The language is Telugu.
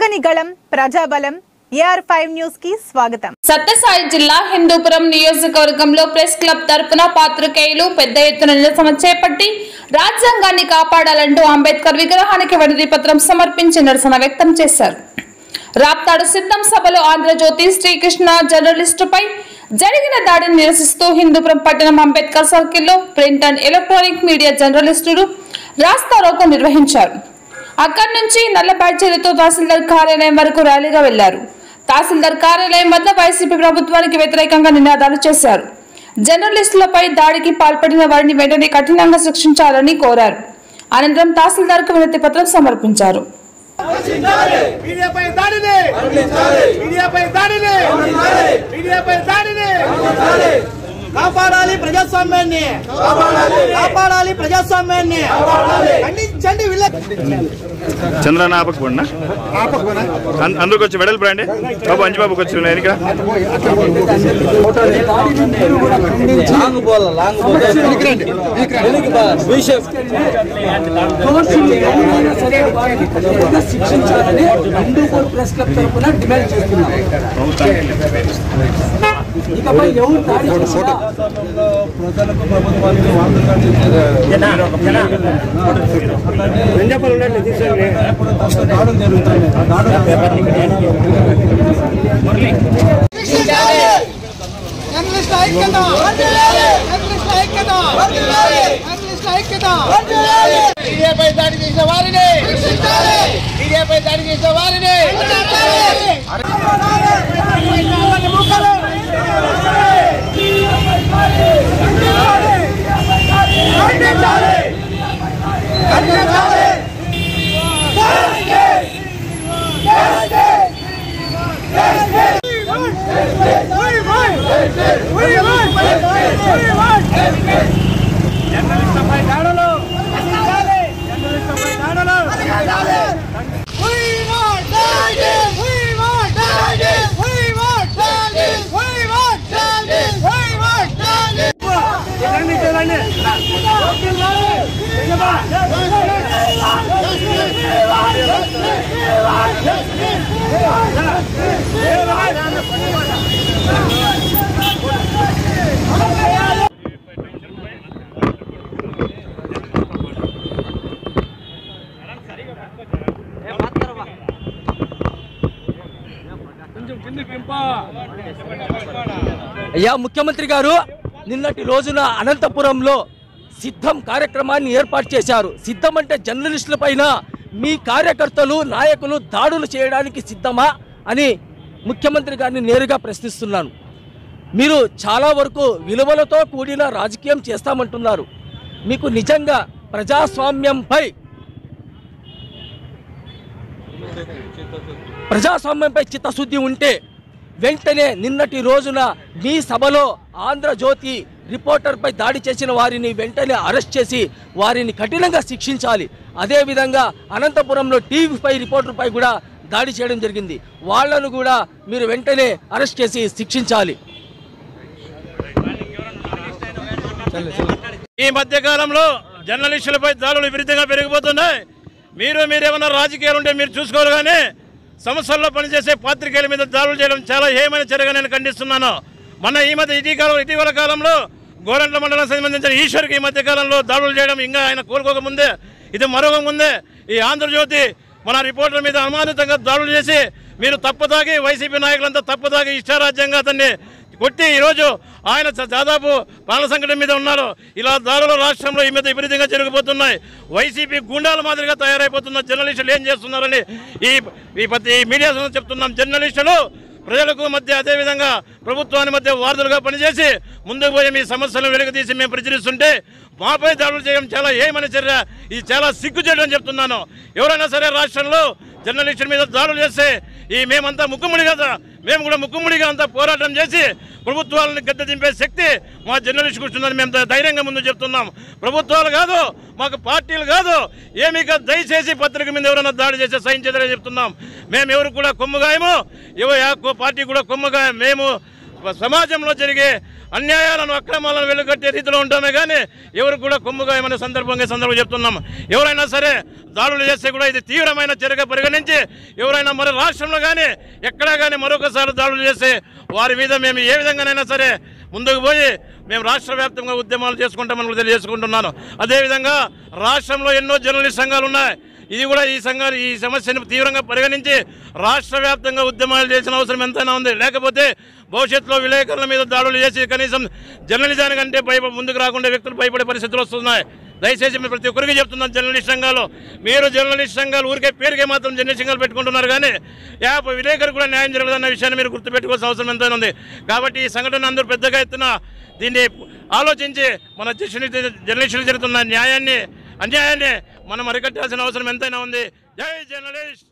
ప్రజలని గళం ప్రజాబలం AR5 న్యూస్ కి స్వాగతం. సత్యసాయి జిల్లా హిందూపురం నియోజకవర్గంలో ప్రెస్ క్లబ్ తరపున పాత్రికేయులు పెద్ద ఎత్తున నిరసన చేపట్టి రాజ్యాంగాన్ని కాపాడాలంటూ అంబేద్కర్ విగ్రహానికి వినతి పత్రం సమర్పించి నిరసన వ్యక్తం చేశారు. రాప్తాడు సిద్ధం సభలో ఆంధ్రజ్యోతి శ్రీకృష్ణ జర్నలిస్టుపై జరిగిన దాడిని నిరసిస్తూ హిందూపురం పట్టణం అంబేద్కర్ సర్కిల్లో ప్రింట్ అండ్ ఎలక్ట్రానిక్ మీడియా జర్నలిస్టులు రాస్తారోకో నిర్వహించారు. అక్కడి నుంచి నల్ల బ్యాడ్జీలతో తహసీల్దార్ కార్యాలయం వరకు ర్యాలీగా వెళ్లారు. తహసీల్దార్ కార్యాలయం వద్ద వైసీపీ ప్రభుత్వానికి వ్యతిరేకంగా నినాదాలు చేశారు. జర్నలిస్టులపై దాడికి పాల్పడిన వారిని వెంటనే కఠినంగా శిక్షించాలని కోరారు. అనంతరం తహసీల్దార్కు వినతి పత్రం సమర్పించారు. కాపాడాలి ప్రజాస్వామ్యాన్ని, కాపాడాలి ప్రజాస్వామ్యాన్ని. ఖండించండి. చంద్రన్న ఆపకపోండి, అందుకు వచ్చి వెడల్పు రండి బాబు. అంజబాబుకి వచ్చి వెనుక శిక్షించాలని హిందూపురం ప్రెస్ క్లబ్ తరఫున డిమాండ్ చేస్తున్నాం. ఇకపై ఎవరు దాడి చేసినా ప్రజలకు ప్రభుత్వానికి మీడియాపై దాడి చేసిన వారిని, మీడియాపై దాడి చేసిన వారిని అయ్యా ముఖ్యమంత్రి గారు నిన్నటి రోజున అనంతపురంలో సిద్ధం కార్యక్రమాన్ని ఏర్పాటు చేశారు. సిద్ధం అంటే జర్నలిస్టుల పైన మీ కార్యకర్తలు నాయకులు దాడులు చేయడానికి సిద్ధమా అని ముఖ్యమంత్రి గారిని నేరుగా ప్రశ్నిస్తున్నాను. మీరు చాలా వరకు విలువలతో కూడిన రాజకీయం చేస్తామంటున్నారు. మీకు నిజంగా ప్రజాస్వామ్యంపై చిత్తశుద్ధి ఉంటే వెంటనే నిన్నటి రోజున మీ సభలో ఆంధ్రజ్యోతి రిపోర్టర్పై దాడి చేసిన వారిని వెంటనే అరెస్ట్ చేసి వారిని కఠినంగా శిక్షించాలి. అదేవిధంగా అనంతపురంలో టీవీ5 రిపోర్టర్పై కూడా దాడి చేయడం జరిగింది. వాళ్లను కూడా మీరు వెంటనే అరెస్ట్ చేసి శిక్షించాలి. ఈ మధ్యకాలంలో జర్నలిస్టులపై దాడులు విపరీతంగా పెరిగిపోతున్నాయి. మీరేమన్నా రాజకీయాలు ఉంటే మీరు చూసుకోరు, కానీ సంస్థల్లో పనిచేసే పాత్రికేయుల మీద దాడులు చేయడం చాలా హేయమైన చర్యగా నేను ఖండిస్తున్నాను. మన ఇటీవల కాలంలో గోరంట్ల మండలం సంబంధించిన ఈశ్వర్కి ఈ మధ్య కాలంలో దాడులు చేయడం, ఇంకా ఆయన కోలుకోకముందే ఇది మరొక ముందే ఈ ఆంధ్రజ్యోతి మన రిపోర్టర్ మీద అనుమానితంగా దాడులు చేసి మీరు తప్పదాగి వైసీపీ నాయకులంతా తప్పదాగి ఇష్టారాజ్యంగా అతన్ని కొట్టి ఈరోజు ఆయన దాదాపు ప్రాణ సంకటం మీద ఉన్నారు. ఇలా దాడులు రాష్ట్రంలో ఈ మీద విపరీతంగా జరిగిపోతున్నాయి. వైసీపీ గుండాల మాదిరిగా తయారైపోతున్న జర్నలిస్టులు ఏం చేస్తున్నారని ఈ మీడియా చెప్తున్నాం. జర్నలిస్టులు ప్రజలకు మధ్య అదేవిధంగా ప్రభుత్వానికి మధ్య వారధులుగా పనిచేసి ముందుకు పోయి మీ సమస్యలను వెలుగుతీసి మేము ప్రచురిస్తుంటే మాపై దాడులు చేయడం చాలా ఏమని చర్య. ఇది చాలా సిగ్గుచేటు అని చెప్తున్నాను. ఎవరైనా సరే రాష్ట్రంలో జర్నలిస్టుల మీద దాడులు చేస్తే మేమంతా మేము కూడా ముక్కుముడిగా అంతా పోరాటం చేసి ప్రభుత్వాలను గద్దె దింపే శక్తి మా జర్నలిస్టుకు వస్తుందని మేము ధైర్యంగా ముందు చెప్తున్నాం. ప్రభుత్వాలు కాదు, మాకు పార్టీలు కాదు, ఏమీ కాదు. దయచేసి పత్రిక మీద ఎవరైనా దాడి చేస్తే సహించేదని చెప్తున్నాం. మేము ఎవరు కూడా కొమ్ముగాయము, పార్టీ కూడా కొమ్ముగాయం. మేము సమాజంలో జరిగే అన్యాయాలను అక్రమాలను వెలుగట్టే రీతిలో ఉంటామే కానీ ఎవరు కూడా కొమ్ముగా ఏమైనా సందర్భంగా చెప్తున్నాం. ఎవరైనా సరే దాడులు చేస్తే కూడా ఇది తీవ్రమైన చర్యగా పరిగణించి ఎవరైనా మరో రాష్ట్రంలో కానీ ఎక్కడా కానీ మరొకసారి దాడులు చేస్తే వారి మీద మేము ఏ విధంగానైనా సరే ముందుకు పోయి మేము రాష్ట్ర వ్యాప్తంగా ఉద్యమాలు చేసుకుంటామని తెలియజేసుకుంటున్నాను. అదేవిధంగా రాష్ట్రంలో ఎన్నో జర్నలిస్ట్ సంఘాలు ఉన్నాయి. ఇది కూడా ఈ సమస్యను తీవ్రంగా పరిగణించి రాష్ట్ర వ్యాప్తంగా ఉద్యమాలు చేసిన అవసరం ఎంతైనా ఉంది. లేకపోతే భవిష్యత్తులో విలేకరుల మీద దాడులు చేసి కనీసం జర్నలిజానికంటే ముందుకు రాకుండా వ్యక్తులు భయపడే పరిస్థితులు వస్తున్నాయి. దయచేసి మేము ప్రతి ఒక్కరికి చెప్తున్నాం, జర్నలిస్ట్ సంఘాలు మీరు జర్నలిస్ట్ సంఘాలు ఊరికే పేరుకే మాత్రం జర్నలిస్ట్ సంఘాలు పెట్టుకుంటున్నారు కానీ విలేకరు కూడా న్యాయం జరగదన్న విషయాన్ని మీరు గుర్తుపెట్టుకోవాల్సిన అవసరం ఎంతైనా ఉంది. కాబట్టి ఈ సంఘటన అందరూ పెద్దగా ఎత్తున దీన్ని ఆలోచించి మన జర్నలిస్టులు జరుగుతున్న అన్యాయాన్ని మనం అరికట్టాల్సిన అవసరం ఎంతైనా ఉంది. జై జర్నలిస్ట్.